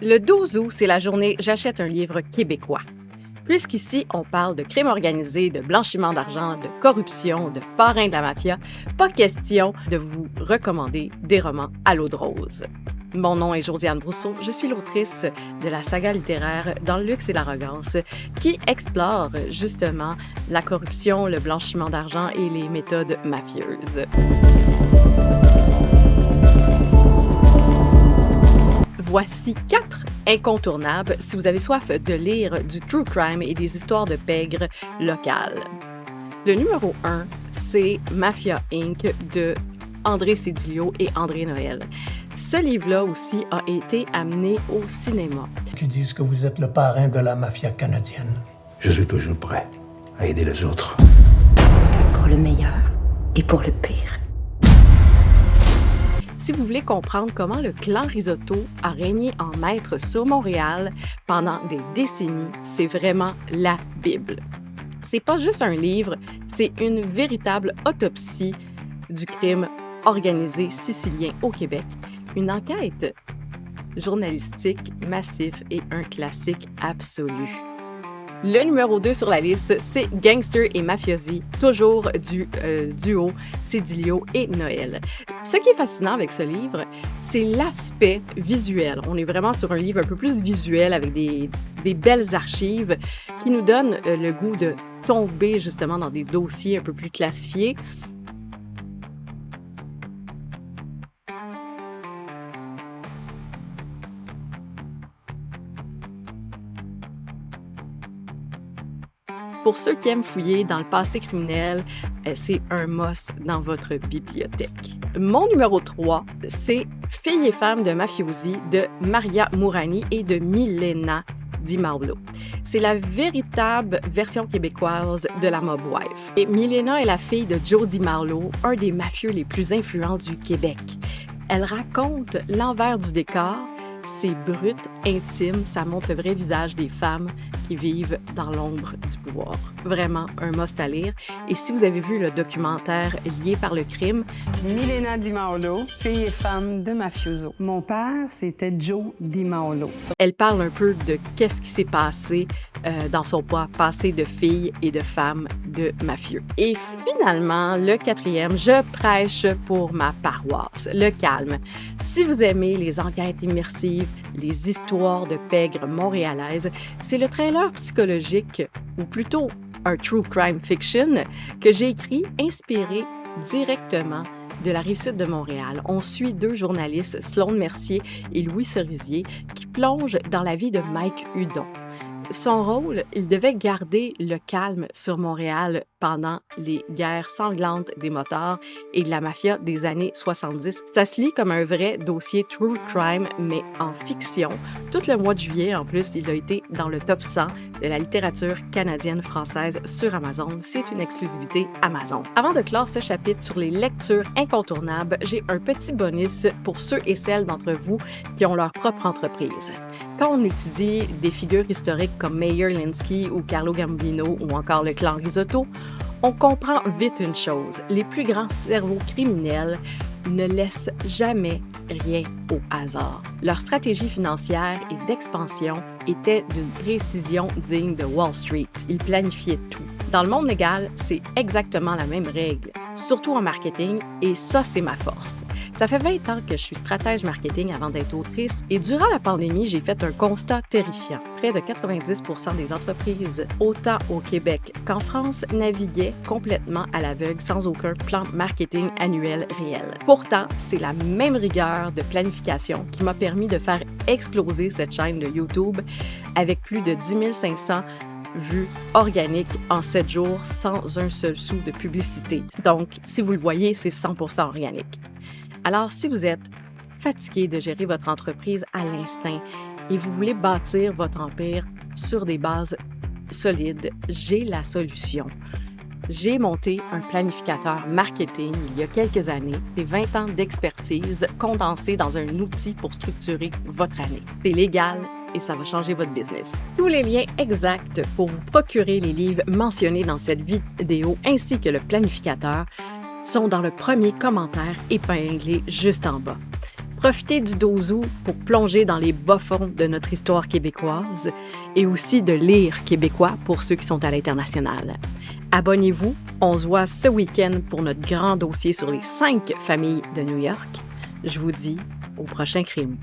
Le 12 août, c'est la journée J'achète un livre québécois. Puisqu'ici, on parle de crime organisé, de blanchiment d'argent, de corruption, de parrain de la mafia, pas question de vous recommander des romans à l'eau de rose. Mon nom est Josiane Brousseau, je suis l'autrice de la saga littéraire Dans le luxe et l'arrogance, qui explore justement la corruption, le blanchiment d'argent et les méthodes mafieuses. Voici 4 incontournables si vous avez soif de lire du true crime et des histoires de pègres locales. Le numéro 1, c'est Mafia Inc. de André Cédillo et André Noël. Ce livre-là aussi a été amené au cinéma. Qui disent que vous êtes le parrain de la mafia canadienne. Je suis toujours prêt à aider les autres. Pour le meilleur et pour le pire. Si vous voulez comprendre comment le clan Risotto a régné en maître sur Montréal pendant des décennies, c'est vraiment la Bible. C'est pas juste un livre, c'est une véritable autopsie du crime organisé sicilien au Québec, une enquête journalistique massive et un classique absolu. Le numéro 2 sur la liste, c'est Gangster et Mafiosi, toujours du duo Cédillo et Noël. Ce qui est fascinant avec ce livre, c'est l'aspect visuel. On est vraiment sur un livre un peu plus visuel avec des belles archives qui nous donnent le goût de tomber justement dans des dossiers un peu plus classifiés. Pour ceux qui aiment fouiller dans le passé criminel, c'est un must dans votre bibliothèque. Mon numéro 3, c'est Filles et femmes de mafiosi de Maria Mourani et de Milena Di Mauro. C'est la véritable version québécoise de la Mob Wife. Et Milena est la fille de Joe Di Mauro, un des mafieux les plus influents du Québec. Elle raconte l'envers du décor. C'est brut, intime, ça montre le vrai visage des femmes qui vivent dans l'ombre du pouvoir. Vraiment un must à lire. Et si vous avez vu le documentaire Lié par le crime... Milena Di Mauro, fille et femme de mafioso. Mon père, c'était Joe Di Mauro. Elle parle un peu de qu'est-ce qui s'est passé dans son passé de fille et de femme de mafieux. Et finalement, le 4e, je prêche pour ma paroisse, le calme. Si vous aimez les enquêtes immersives, les histoires de pègres montréalaises, c'est le trailer psychologique, ou plutôt un true crime fiction, que j'ai écrit inspiré directement de la Rive-Sud de Montréal. On suit 2 journalistes, Sloane Mercier et Louis Cerisier, qui plongent dans la vie de Mike Hudon. Son rôle, il devait garder le calme sur Montréal pendant les guerres sanglantes des motards et de la mafia des années 70. Ça se lit comme un vrai dossier true crime, mais en fiction. Tout le mois de juillet, en plus, il a été dans le top 100 de la littérature canadienne-française sur Amazon. C'est une exclusivité Amazon. Avant de clore ce chapitre sur les lectures incontournables, j'ai un petit bonus pour ceux et celles d'entre vous qui ont leur propre entreprise. Quand on étudie des figures historiques comme Meyer Linsky ou Carlo Gambino ou encore le clan Risotto, on comprend vite une chose, les plus grands cerveaux criminels ne laissent jamais rien au hasard. Leur stratégie financière et d'expansion était d'une précision digne de Wall Street. Ils planifiaient tout. Dans le monde légal, c'est exactement la même règle, surtout en marketing, et ça, c'est ma force. Ça fait 20 ans que je suis stratège marketing avant d'être autrice, et durant la pandémie, j'ai fait un constat terrifiant. Près de 90% des entreprises, autant au Québec qu'en France, naviguaient complètement à l'aveugle sans aucun plan marketing annuel réel. Pourtant, c'est la même rigueur de planification qui m'a permis de faire exploser cette chaîne de YouTube avec plus de 10 500 vues organiques en 7 jours sans un seul sou de publicité. Donc, si vous le voyez, c'est 100% organique. Alors, si vous êtes fatigué de gérer votre entreprise à l'instinct et vous voulez bâtir votre empire sur des bases solides, j'ai la solution. J'ai monté un planificateur marketing il y a quelques années, et 20 ans d'expertise condensés dans un outil pour structurer votre année. C'est légal et ça va changer votre business. Tous les liens exacts pour vous procurer les livres mentionnés dans cette vidéo ainsi que le planificateur sont dans le premier commentaire épinglé juste en bas. Profitez du 12 août pour plonger dans les bas-fonds de notre histoire québécoise et aussi de lire québécois pour ceux qui sont à l'international. Abonnez-vous, on se voit ce week-end pour notre grand dossier sur les 5 familles de New York. Je vous dis au prochain crime.